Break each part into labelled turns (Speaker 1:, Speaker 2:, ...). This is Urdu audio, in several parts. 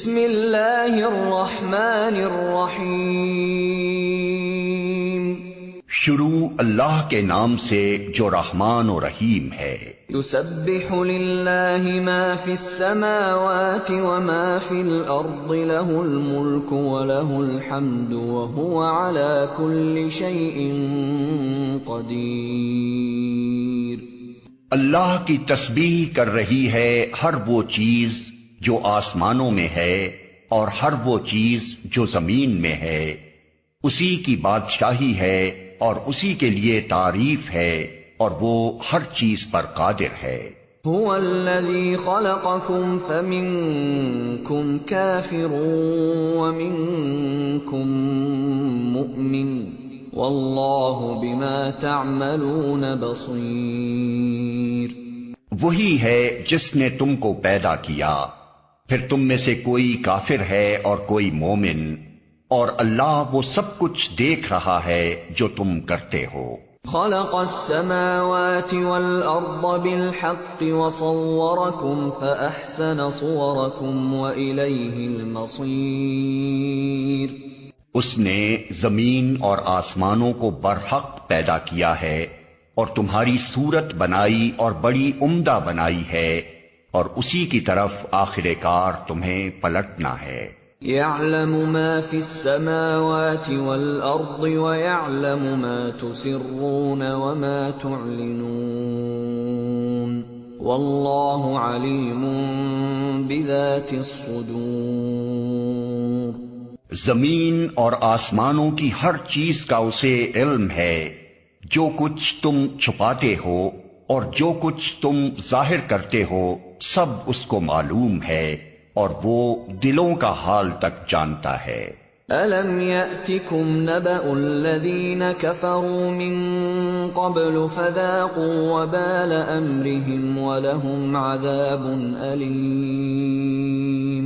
Speaker 1: بسم اللہ الرحمن الرحیم،
Speaker 2: شروع اللہ کے نام سے جو رحمان و رحیم ہے۔
Speaker 1: یسبح للہ ما فی السماوات وما فی الارض له الملک وله الحمد وهو على كل شیء قدیر۔
Speaker 2: اللہ کی تسبیح کر رہی ہے ہر وہ چیز جو آسمانوں میں ہے اور ہر وہ چیز جو زمین میں ہے، اسی کی بادشاہی ہے اور اسی کے لیے تعریف ہے اور وہ ہر چیز پر قادر ہے۔
Speaker 1: هو الذي خلقكم فمنكم كافر ومنكم مؤمن والله بما تعملون بصير۔
Speaker 2: وہی ہے جس نے تم کو پیدا کیا، پھر تم میں سے کوئی کافر ہے اور کوئی مومن، اور اللہ وہ سب کچھ دیکھ رہا ہے جو تم کرتے ہو۔
Speaker 1: خلق السماوات والأرض بالحق وصوركم فأحسن صوركم وإليه المصير۔
Speaker 2: اس نے زمین اور آسمانوں کو برحق پیدا کیا ہے اور تمہاری صورت بنائی اور بڑی عمدہ بنائی ہے، اور اسی کی طرف آخر کار تمہیں پلٹنا ہے۔
Speaker 1: يعلم ما في السماوات والأرض ويعلم ما تسرون وما تعلنون والله عليم بذات الصدور۔
Speaker 2: زمین اور آسمانوں کی ہر چیز کا اسے علم ہے، جو کچھ تم چھپاتے ہو اور جو کچھ تم ظاہر کرتے ہو سب اس کو معلوم ہے، اور وہ دلوں کا حال تک جانتا ہے۔
Speaker 1: أَلَمْ يَأْتِكُمْ نَبَأُ الَّذِينَ كَفَرُوا مِن قَبْلُ فَذَاقُوا وَبَالَ أَمْرِهِمْ وَلَهُمْ عَذَابٌ أَلِيمٌ۔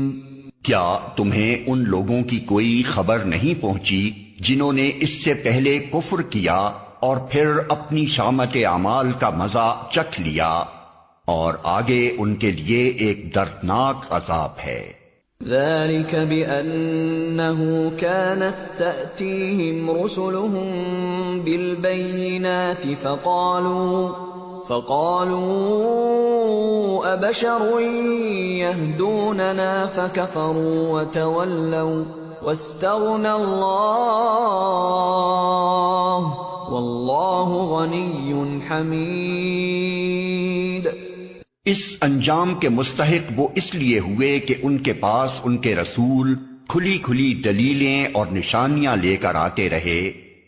Speaker 2: کیا تمہیں ان لوگوں کی کوئی خبر نہیں پہنچی جنہوں نے اس سے پہلے کفر کیا اور پھر اپنی شامت اعمال کا مزہ چکھ لیا، اور آگے ان کے لیے ایک دردناک عذاب ہے۔
Speaker 1: ذَلِكَ بِأَنَّهُ كَانَتْ تَأْتِيهِمْ رُسُلُهُم بِالْبَيِّنَاتِ فَقَالُوا أَبَشَرٌ يَهْدُونَنَا فَكَفَرُوا وَتَوَلَّوْا وَاسْتَغْنَى اللَّهُ وَاللَّهُ غَنِيٌّ حَمِيدٌ۔
Speaker 2: اس انجام کے مستحق وہ اس لیے ہوئے کہ ان کے پاس ان کے رسول کھلی کھلی دلیلیں اور نشانیاں لے کر آتے رہے،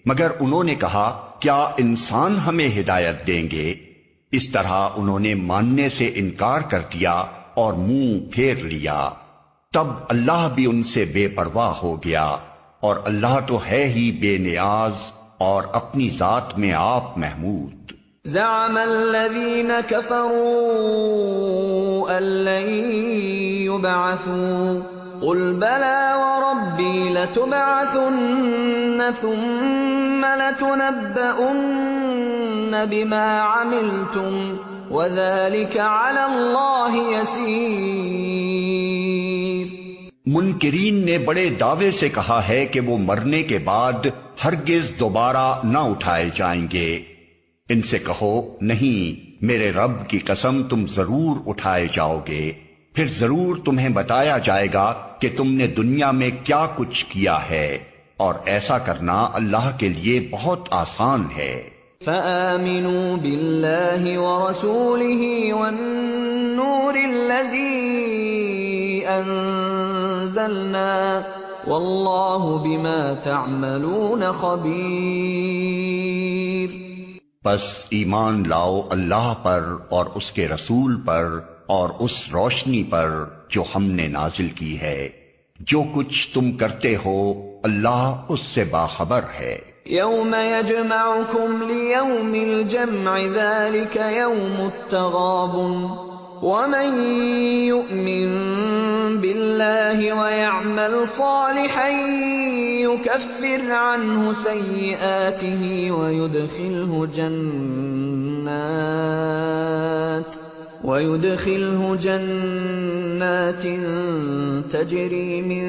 Speaker 2: مگر انہوں نے کہا کیا انسان ہمیں ہدایت دیں گے؟ اس طرح انہوں نے ماننے سے انکار کر دیا اور منہ پھیر لیا۔ تب اللہ بھی ان سے بے پرواہ ہو گیا، اور اللہ تو ہے ہی بے نیاز اور اپنی ذات میں آپ محمود۔
Speaker 1: زعم الذين كفروا أن لن يبعثوا قل بلى وربي لتبعثن ثم لتنبؤن بما عملتم وذلك على الله يسير۔
Speaker 2: منکرین نے بڑے دعوے سے کہا ہے کہ وہ مرنے کے بعد ہرگز دوبارہ نہ اٹھائے جائیں گے۔ ان سے کہو نہیں، میرے رب کی قسم تم ضرور اٹھائے جاؤ گے، پھر ضرور تمہیں بتایا جائے گا کہ تم نے دنیا میں کیا کچھ کیا ہے، اور ایسا کرنا اللہ کے لیے بہت آسان ہے۔
Speaker 1: فآمنوا بالله ورسوله والنور الذي أنزلنا والله بما تعملون خبير۔
Speaker 2: بس ایمان لاؤ اللہ پر اور اس کے رسول پر اور اس روشنی پر جو ہم نے نازل کی ہے، جو کچھ تم کرتے ہو اللہ اس سے باخبر ہے۔
Speaker 1: یوم یجمعکم لیوم الجمع ذلک یوم التغابن ومن يؤمن بالله ويعمل صالحا يكفر عنه سيئاته ويدخله وَيُدْخِلْهُ جَنَّاتٍ تَجْرِي مِن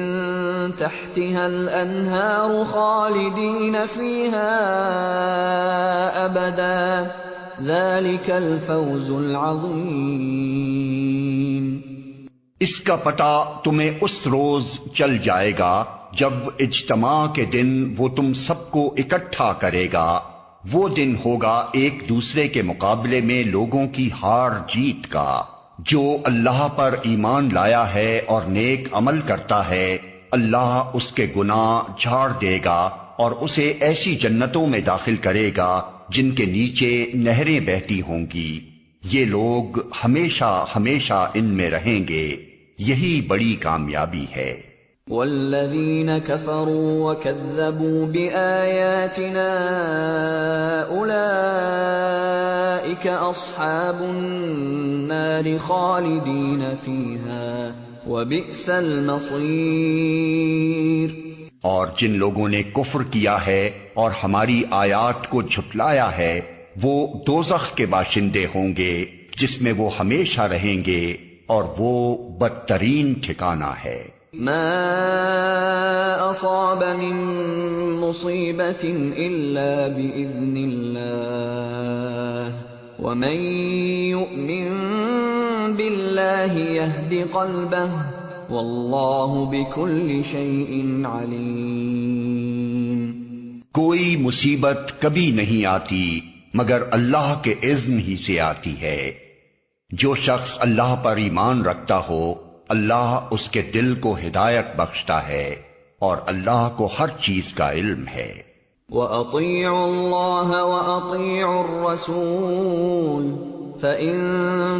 Speaker 1: تَحْتِهَا الْأَنْهَارُ خَالِدِينَ فِيهَا أَبَدًا ذَلِكَ الْفَوْزُ الْعَظِيمُ۔
Speaker 2: اس کا پتہ تمہیں اس روز چل جائے گا جب اجتماع کے دن وہ تم سب کو اکٹھا کرے گا۔ وہ دن ہوگا ایک دوسرے کے مقابلے میں لوگوں کی ہار جیت کا۔ جو اللہ پر ایمان لایا ہے اور نیک عمل کرتا ہے، اللہ اس کے گناہ جھاڑ دے گا اور اسے ایسی جنتوں میں داخل کرے گا جن کے نیچے نہریں بہتی ہوں گی۔ یہ لوگ ہمیشہ ہمیشہ ان میں رہیں گے، یہی بڑی کامیابی ہے۔
Speaker 1: والذین کفروا وکذبوا بآیاتنا اولئک اصحاب النار خالدین فیہا وبئس المصیر۔
Speaker 2: اور جن لوگوں نے کفر کیا ہے اور ہماری آیات کو جھٹلایا ہے، وہ دوزخ کے باشندے ہوں گے جس میں وہ ہمیشہ رہیں گے، اور وہ بدترین ٹھکانہ ہے۔
Speaker 1: ما اصاب من مصیبت الا باذن اللہ ومن یؤمن باللہ یہد قلبہ واللہ بکل شیء علیم۔
Speaker 2: کوئی مصیبت کبھی نہیں آتی مگر اللہ کے اذن ہی سے آتی ہے۔ جو شخص اللہ پر ایمان رکھتا ہو، اللہ اس کے دل کو ہدایت بخشتا ہے، اور اللہ کو ہر چیز کا علم ہے۔
Speaker 1: وَأَطِيعُوا اللَّهَ وَأَطِيعُوا الرَّسُولَ فَإِن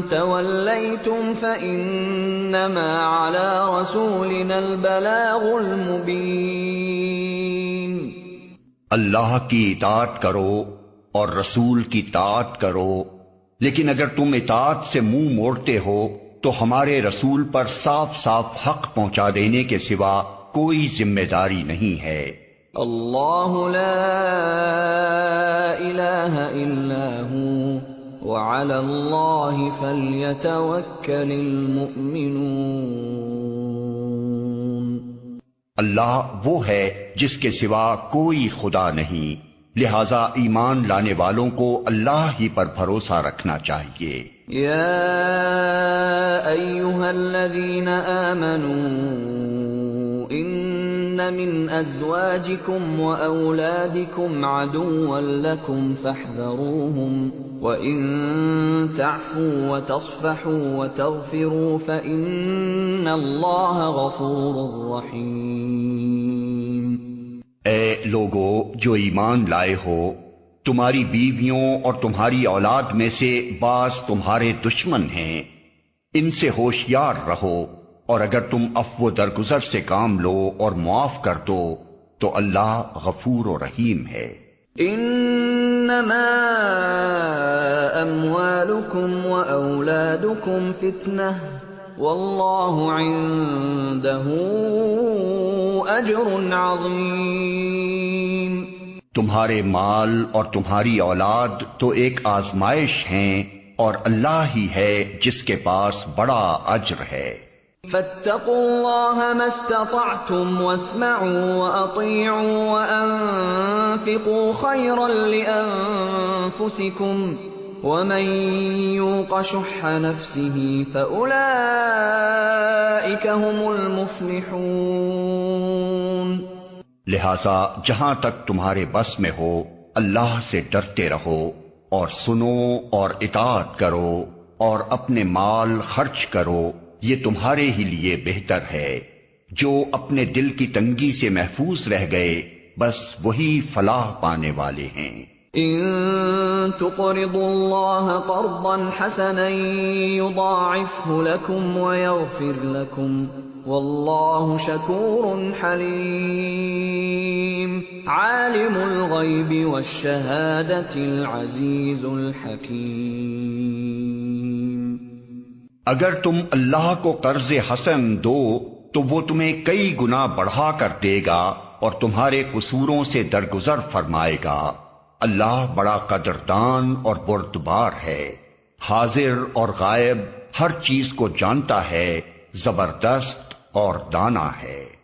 Speaker 1: تَوَلَّيْتُمْ فَإِنَّمَا عَلَى رَسُولِنَا الْبَلَاغُ الْمُبِينُ۔
Speaker 2: اللہ کی اطاعت کرو اور رسول کی طاعت کرو، لیکن اگر تم اطاعت سے منہ موڑتے ہو تو ہمارے رسول پر صاف صاف حق پہنچا دینے کے سوا کوئی ذمہ داری نہیں ہے۔
Speaker 1: اللہ لا الہ الا ہو وعلی اللہ فلیتوکل المؤمنون۔
Speaker 2: اللہ وہ ہے جس کے سوا کوئی خدا نہیں، لہذا ایمان لانے والوں کو اللہ ہی پر بھروسہ رکھنا چاہیے۔
Speaker 1: یا ایہا الذین آمنوا ان من ازواجکم واولادکم عدوا لکم فاحذروہم وَإِن تَعْفُوا وَتَصْفَحُوا وَتَغْفِرُوا فَإِنَّ اللَّهَ غَفُورٌ رَّحِيمٌ۔
Speaker 2: اے لوگو جو ایمان لائے ہو، تمہاری بیویوں اور تمہاری اولاد میں سے بعض تمہارے دشمن ہیں، ان سے ہوشیار رہو، اور اگر تم عفو و درگزر سے کام لو اور معاف کر دو تو اللہ غفور و رحیم ہے۔
Speaker 1: انما اموالکم واولادکم فتنہ واللہ عنده اجر عظیم۔
Speaker 2: تمہارے مال اور تمہاری اولاد تو ایک آزمائش ہیں، اور اللہ ہی ہے جس کے پاس بڑا اجر ہے۔
Speaker 1: فاتقوا اللہ ما استطعتم واسمعوا واطیعوا وانفقوا خیرا لانفسکم ومن یوق شح نفسه فاولئک هم المفلحون۔
Speaker 2: لہذا جہاں تک تمہارے بس میں ہو اللہ سے ڈرتے رہو، اور سنو اور اطاعت کرو، اور اپنے مال خرچ کرو، یہ تمہارے ہی لیے بہتر ہے۔ جو اپنے دل کی تنگی سے محفوظ رہ گئے بس وہی فلاح پانے والے ہیں۔
Speaker 1: ان تقرضوا اللہ قرضا حسنا یضاعفه لکم ویغفر لکم واللہ شکور حلیم۔ عالم الغیب والشہادۃ العزیز الحکیم۔
Speaker 2: اگر تم اللہ کو قرض حسن دو تو وہ تمہیں کئی گنا بڑھا کر دے گا اور تمہارے قصوروں سے درگزر فرمائے گا۔ اللہ بڑا قدردان اور بردبار ہے، حاضر اور غائب ہر چیز کو جانتا ہے، زبردست اور دانا ہے۔